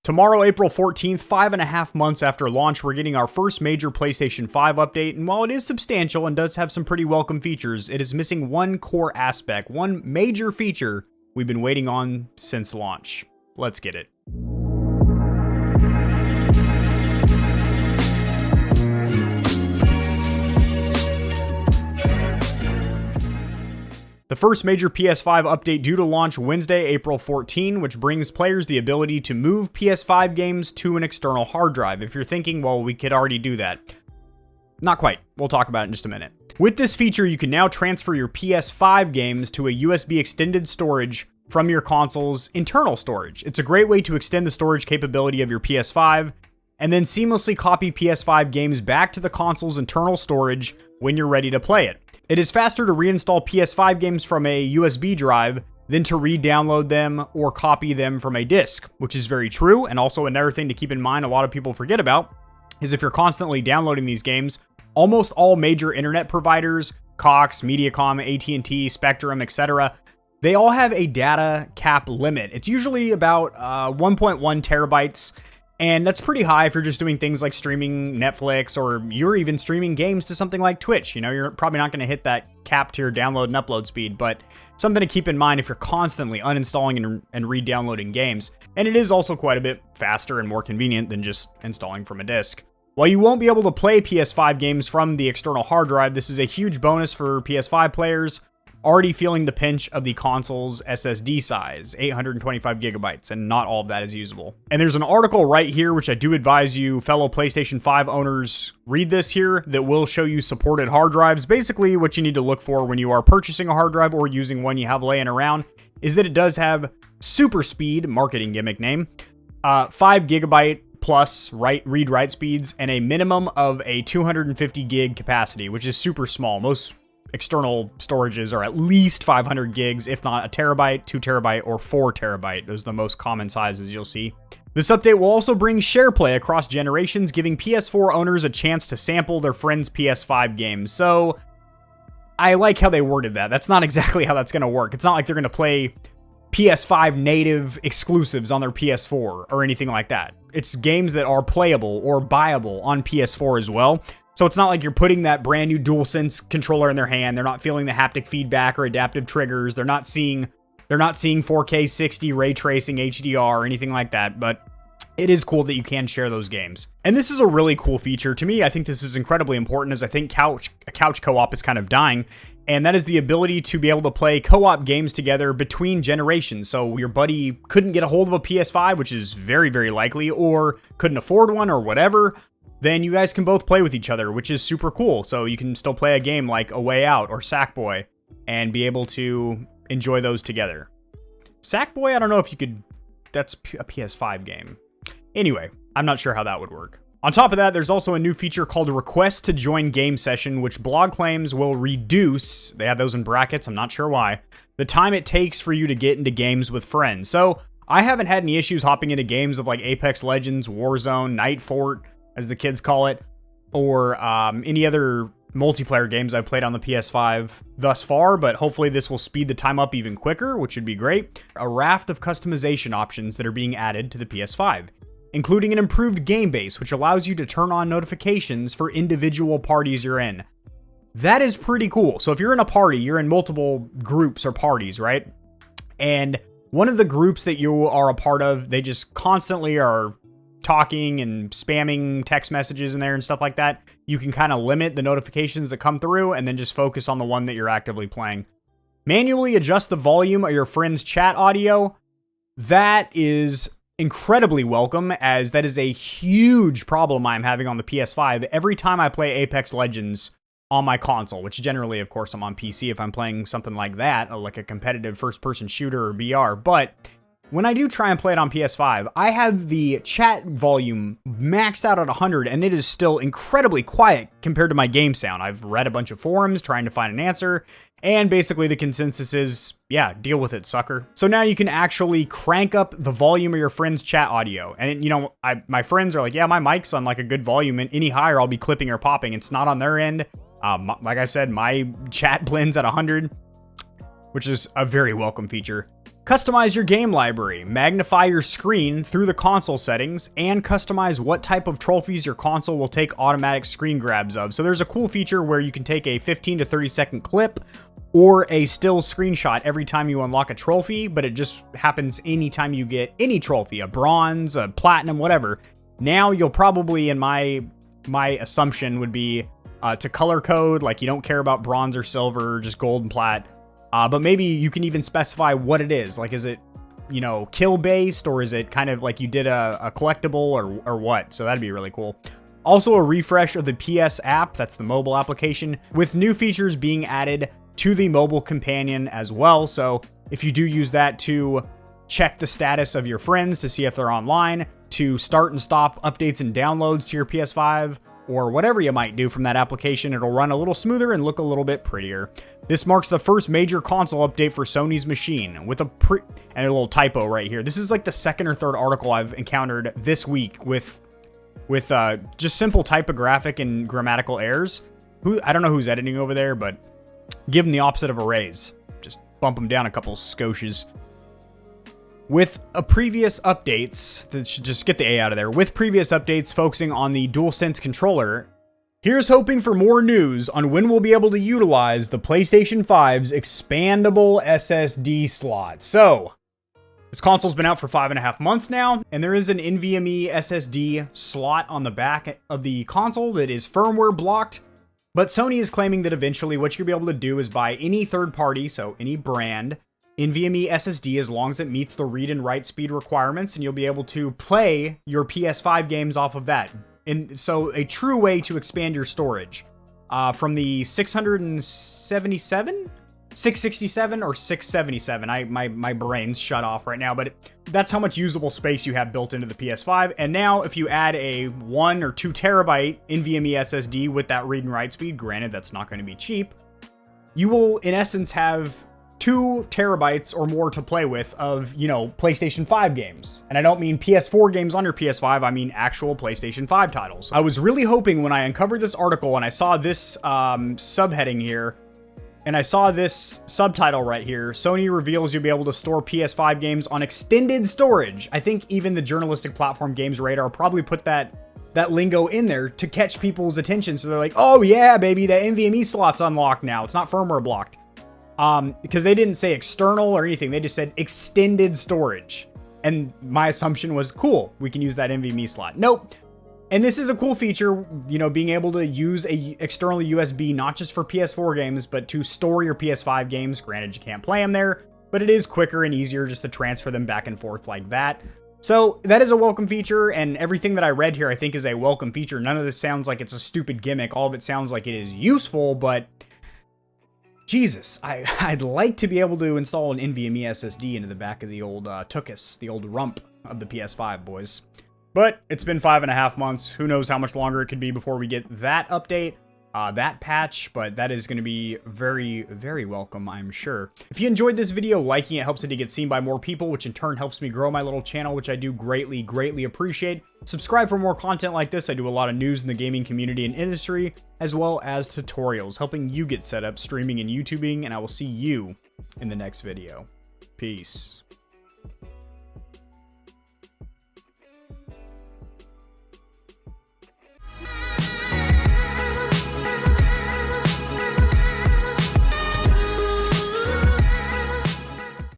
Tomorrow, April 14th, 5.5 months after launch, we're getting our first major PlayStation 5 update, and while it is substantial and does have some pretty welcome features, it is missing one core aspect, one major feature we've been waiting on since launch. Let's get it. The first major PS5 update due to launch Wednesday, April 14, which brings players the ability to move PS5 games to an external hard drive. If you're thinking, well, we could already do that. Not quite. We'll talk about it in just a minute. With this feature, you can now transfer your PS5 games to a USB extended storage from your console's internal storage. It's a great way to extend the storage capability of your PS5 and then seamlessly copy PS5 games back to the console's internal storage when you're ready to play it. It is faster to reinstall PS5 games from a USB drive than to re-download them or copy them from a disc, which is very true. And also another thing to keep in mind, a lot of people forget about, is if you're constantly downloading these games, almost all major internet providers, Cox, Mediacom, AT&T, Spectrum, etc., they all have a data cap limit. It's usually about 1.1 terabytes. And that's pretty high if you're just doing things like streaming Netflix or you're even streaming games to something like Twitch. You know, you're probably not going to hit that cap to your download and upload speed, but something to keep in mind if you're constantly uninstalling and re-downloading games. And it is also quite a bit faster and more convenient than just installing from a disc. While you won't be able to play PS5 games from the external hard drive, this is a huge bonus for PS5 players already feeling the pinch of the console's SSD size, 825 gigabytes, and not all of that is usable. And there's an article right here, which I do advise you fellow PlayStation 5 owners read this here, that will show you supported hard drives. Basically, what you need to look for when you are purchasing a hard drive or using one you have laying around is that it does have super speed, marketing gimmick name, 5 gigabyte plus read-write speeds, and a minimum of a 250 gig capacity, which is super small. Most external storages are at least 500 gigs, if not a terabyte, 2 terabyte, or 4 terabyte. Those are the most common sizes you'll see. This update will also bring SharePlay across generations, giving PS4 owners a chance to sample their friends' PS5 games. So, I like how they worded that. That's not exactly how that's going to work. It's not like they're going to play PS5 native exclusives on their PS4 or anything like that. It's games that are playable or buyable on PS4 as well. So it's not like you're putting that brand new DualSense controller in their hand. They're not feeling the haptic feedback or adaptive triggers. They're not seeing 4K 60 ray tracing HDR or anything like that, but it is cool that you can share those games. And this is a really cool feature. To me, I think this is incredibly important, as I think couch co-op is kind of dying, and that is the ability to be able to play co-op games together between generations. So your buddy couldn't get a hold of a PS5, which is very, very likely, or couldn't afford one or whatever, then you guys can both play with each other, which is super cool. So you can still play a game like A Way Out or Sackboy and be able to enjoy those together. Sackboy, I don't know if you could... That's a PS5 game. Anyway, I'm not sure how that would work. On top of that, there's also a new feature called Request to Join Game Session, which blog claims will reduce, they have those in brackets, I'm not sure why, the time it takes for you to get into games with friends. So I haven't had any issues hopping into games of like Apex Legends, Warzone, Night Fort, as the kids call it, or any other multiplayer games I've played on the PS5 thus far, but hopefully this will speed the time up even quicker, which would be great. A raft of customization options that are being added to the PS5, including an improved game base, which allows you to turn on notifications for individual parties you're in. That is pretty cool. So if you're in a party, you're in multiple groups or parties, right? And one of the groups that you are a part of, they just constantly are talking and spamming text messages in there and stuff like that. You can kind of limit the notifications that come through and then just focus on the one that you're actively playing. Manually adjust the volume of your friend's chat audio. That is incredibly welcome, as that is a huge problem I'm having on the PS5 every time I play Apex Legends on my console, which generally, of course, I'm on PC if I'm playing something like that, like a competitive first-person shooter or VR, but when I do try and play it on PS5, I have the chat volume maxed out at 100, and it is still incredibly quiet compared to my game sound. I've read a bunch of forums trying to find an answer, and basically the consensus is, yeah, deal with it, sucker. So now you can actually crank up the volume of your friend's chat audio. And, you know, my friends are like, yeah, my mic's on like a good volume, and any higher I'll be clipping or popping. It's not on their end. Like I said, my chat blends at 100, which is a very welcome feature. Customize your game library, magnify your screen through the console settings, and customize what type of trophies your console will take automatic screen grabs of. So there's a cool feature where you can take a 15 to 30 second clip or a still screenshot every time you unlock a trophy, but it just happens anytime you get any trophy, a bronze, a platinum, whatever. Now you'll probably, in my assumption would be to color code, like you don't care about bronze or silver, just gold and plat. But maybe you can even specify what it is. Like, is it, you know, kill based, or is it kind of like you did a collectible or what? So that'd be really cool. Also, a refresh of the PS app, that's the mobile application, with new features being added to the mobile companion as well. So if you do use that to check the status of your friends to see if they're online, to start and stop updates and downloads to your PS5, or whatever you might do from that application, it'll run a little smoother and look a little bit prettier. This marks the first major console update for Sony's machine, with and a little typo right here. This is like the second or third article I've encountered this week with just simple typographic and grammatical errors. I don't know who's editing over there, but give them the opposite of a raise. Just bump them down a couple skoches. With previous updates, just get the A out of there. With previous updates focusing on the DualSense controller, here's hoping for more news on when we'll be able to utilize the PlayStation 5's expandable SSD slot. So, this console's been out for 5.5 months now, and there is an NVMe SSD slot on the back of the console that is firmware blocked. But Sony is claiming that eventually what you'll be able to do is buy any third party, so any brand, NVMe SSD as long as it meets the read and write speed requirements, and you'll be able to play your PS5 games off of that. And so a true way to expand your storage from the 667 or 677. My brain's shut off right now, but that's how much usable space you have built into the PS5. And now if you add a 1 or 2 terabyte NVMe SSD with that read and write speed, granted that's not going to be cheap, you will in essence have 2 terabytes or more to play with of, you know, PlayStation 5 games. And I don't mean PS4 games on your PS5, I mean actual PlayStation 5 titles. I was really hoping when I uncovered this article and I saw this subheading here, and I saw this subtitle right here, Sony reveals you'll be able to store PS5 games on extended storage. I think even the journalistic platform Games Radar probably put that lingo in there to catch people's attention. So they're like, oh yeah, baby, the NVMe slot's unlocked now. It's not firmware blocked. Because they didn't say external or anything. They just said extended storage. And my assumption was, cool, we can use that NVMe slot. Nope. And this is a cool feature, you know, being able to use a external USB, not just for PS4 games, but to store your PS5 games. Granted, you can't play them there, but it is quicker and easier just to transfer them back and forth like that. So that is a welcome feature, and everything that I read here I think is a welcome feature. None of this sounds like it's a stupid gimmick. All of it sounds like it is useful, but Jesus, I'd like to be able to install an NVMe SSD into the back of the old Tuchus, the old rump of the PS5, boys. But it's been 5.5 months. Who knows how much longer it could be before we get that update, that patch, but that is going to be very, very welcome, I'm sure. If you enjoyed this video, liking it helps it to get seen by more people, which in turn helps me grow my little channel, which I do greatly, greatly appreciate. Subscribe for more content like this. I do a lot of news in the gaming community and industry, as well as tutorials, helping you get set up streaming and YouTubing, and I will see you in the next video. Peace.